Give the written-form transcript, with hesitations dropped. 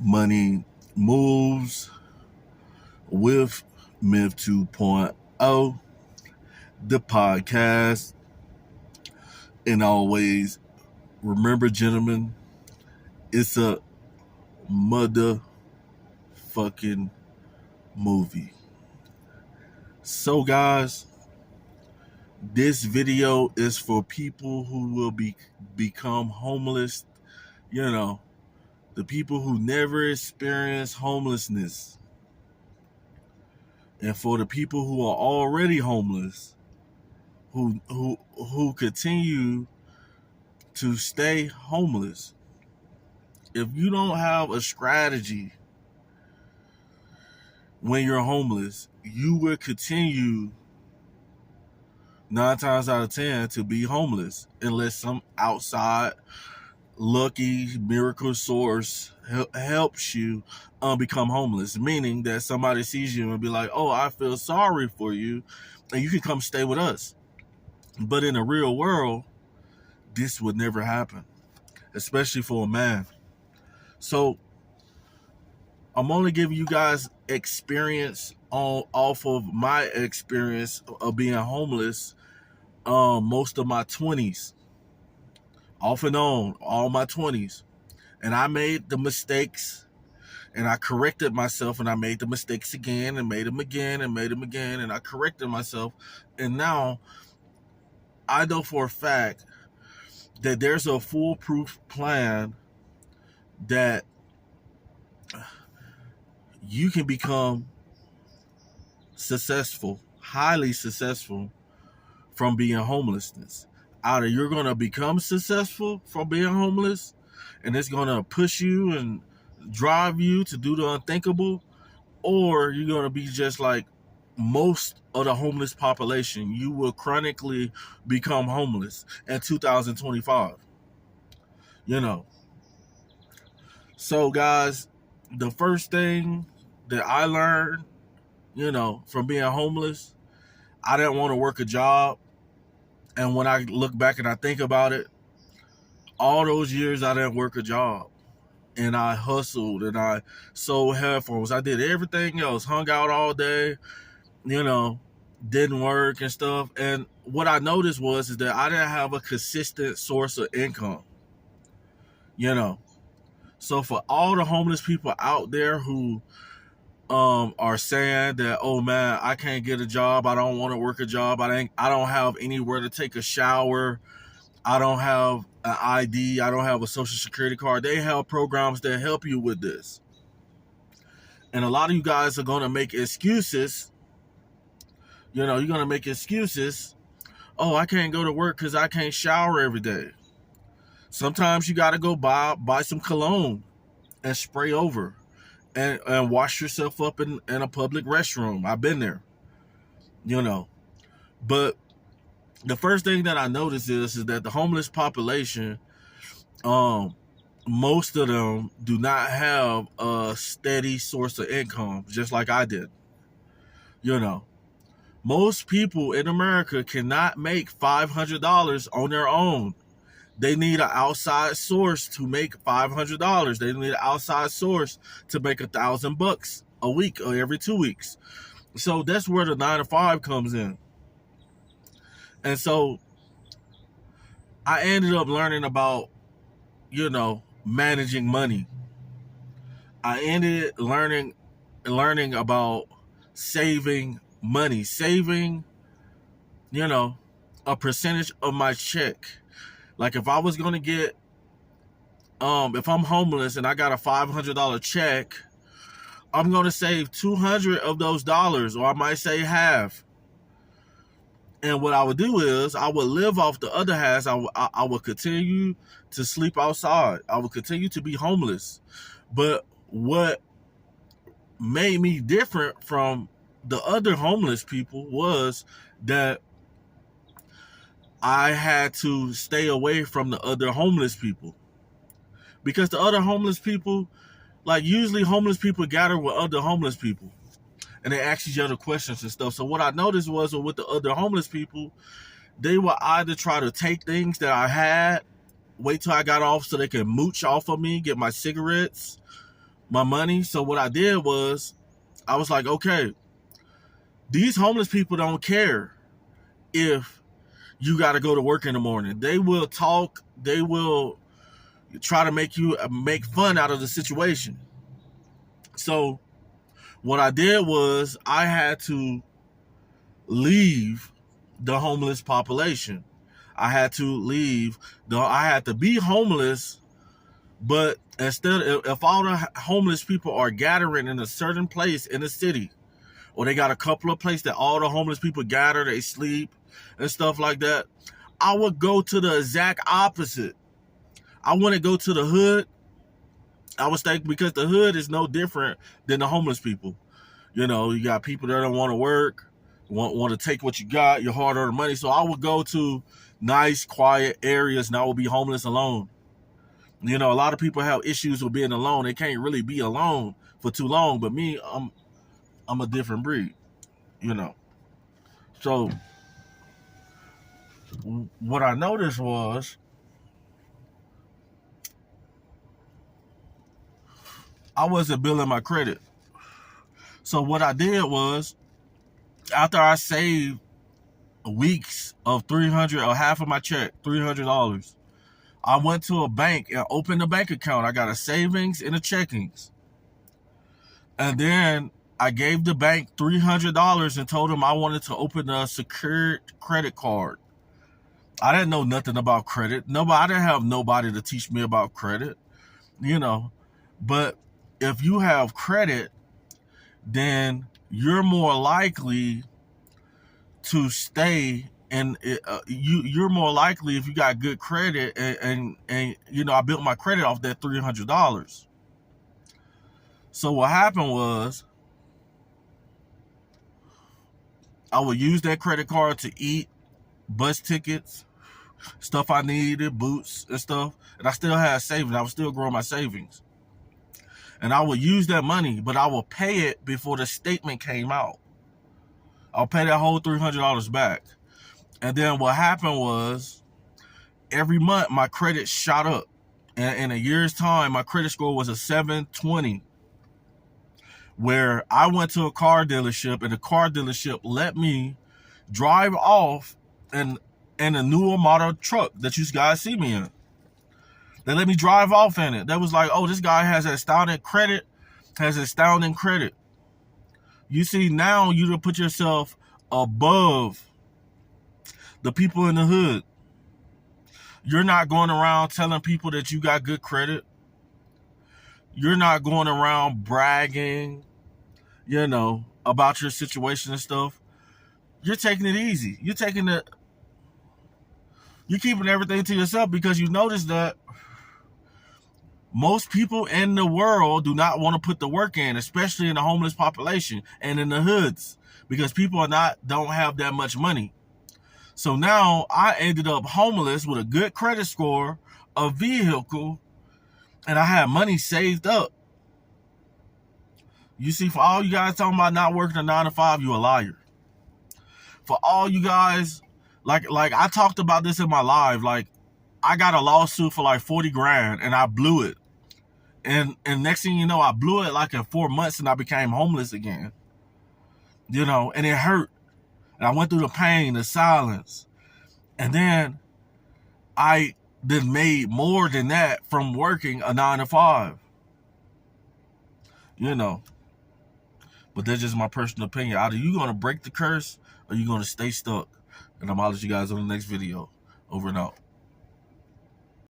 Money Moves with Myth 2.0, the podcast. And always remember, gentlemen, it's a motherfucking movie. So, guys, this video is for people who will become homeless. The people who never experience homelessness. And for the people who are already homeless, who continue to stay homeless. If you don't have a strategy when you're homeless, you will continue 9 times out of 10 to be homeless unless some outside lucky miracle source helps you become homeless, meaning that somebody sees you and be like, oh, I feel sorry for you and you can come stay with us. But in the real world, this would never happen, especially for a man. So I'm only giving you guys experience off of my experience of being homeless most of my 20s, off and on, all my 20s. And I made the mistakes and I corrected myself, and I made the mistakes again and made them again and made them again, and I corrected myself. And now I know for a fact that there's a foolproof plan that you can become successful, highly successful from being homelessness. Either you're going to become successful from being homeless and it's going to push you and drive you to do the unthinkable, or you're going to be just like most of the homeless population. You will chronically become homeless in 2025. So guys, the first thing that I learned, from being homeless, I didn't want to work a job. And when I look back and I think about it, all those years I didn't work a job. And I hustled and I sold headphones. I did everything else, hung out all day, didn't work and stuff. And what I noticed is that I didn't have a consistent source of income. So for all the homeless people out there who are saying that, oh man, I can't get a job, I don't want to work a job, I don't have anywhere to take a shower, I don't have an ID, I don't have a social security card. They have programs that help you with this. And a lot of you guys are going to make excuses. You're going to make excuses. Oh, I can't go to work because I can't shower every day. Sometimes you got to go buy some cologne and spray over and wash yourself up in a public restroom. I've been there, But the first thing that I noticed is that the homeless population, most of them do not have a steady source of income, just like I did. Most people in America cannot make $500 on their own. They need an outside source to make $500. They need an outside source to make $1,000 a week or every 2 weeks. So that's where the 9 to 5 comes in. And so I ended up learning about, managing money. I ended learning about saving money, saving, a percentage of my check. Like if I was going to get, if I'm homeless and I got a $500 check, I'm going to save 200 of those dollars, or I might say half. And what I would do is I would live off the other half. I would continue to sleep outside. I would continue to be homeless. But what made me different from the other homeless people was that I had to stay away from the other homeless people. Because the other homeless people, like usually homeless people gather with other homeless people. And they ask each other questions and stuff. So what I noticed was with the other homeless people, they would either try to take things that I had, wait till I got off so they can mooch off of me, get my cigarettes, my money. So what I did was, I was like, okay, these homeless people don't care if you got to go to work in the morning. They will talk. They will try to make fun out of the situation. So what I did was, I had to leave the homeless population. I had to be homeless, but instead, if all the homeless people are gathering in a certain place in the city, or they got a couple of places that all the homeless people gather, they sleep and stuff like that, I would go to the exact opposite. I wouldn't go to the hood. I would stay, because the hood is no different than the homeless people. You know, you got people that don't want to work, want to take what you got, your hard-earned money. So I would go to nice, quiet areas, and I would be homeless alone. You know, a lot of people have issues with being alone. They can't really be alone for too long. But me, I'm a different breed, you know. So what I noticed was, I wasn't building my credit. So what I did was, after I saved weeks of $300, or half of my check, $300, I went to a bank and opened a bank account. I got a savings and a checkings. And then I gave the bank $300 and told them I wanted to open a secured credit card. I didn't know nothing about credit. I didn't have nobody to teach me about credit, you know. But if you have credit, then you're more likely to stay, and you're more likely, if you got good credit, and you know, I built my credit off that $300. So what happened was, I would use that credit card to eat, bus tickets, stuff I needed, boots and stuff, and I still had savings. I was still growing my savings. And I would use that money, but I would pay it before the statement came out. I'll pay that whole $300 back. And then what happened was, every month my credit shot up. And in a year's time, my credit score was a 720. Where I went to a car dealership, and the car dealership let me drive off in a newer model truck that you guys see me in. They let me drive off in it. That was like, oh, this guy has astounding credit. You see, now you to put yourself above the people in the hood. You're not going around telling people that you got good credit. You're not going around bragging, you know, about your situation and stuff. You're taking it easy. You're keeping everything to yourself, because you notice that most people in the world do not want to put the work in, especially in the homeless population and in the hoods, because people don't have that much money. So now I ended up homeless with a good credit score, a vehicle, and I had money saved up. You see, for all you guys talking about not working a 9 to 5, you a liar. For all you guys, like I talked about this in my live, like I got a lawsuit for like 40 grand and I blew it. And next thing you know, I blew it like in 4 months, and I became homeless again. You know, and it hurt. And I went through the pain, the silence. And then I then made more than that from working a 9 to 5. You know. But that's just my personal opinion. Either you going to break the curse, or you going to stay stuck. And I'm going to let you guys on the next video. Over and out.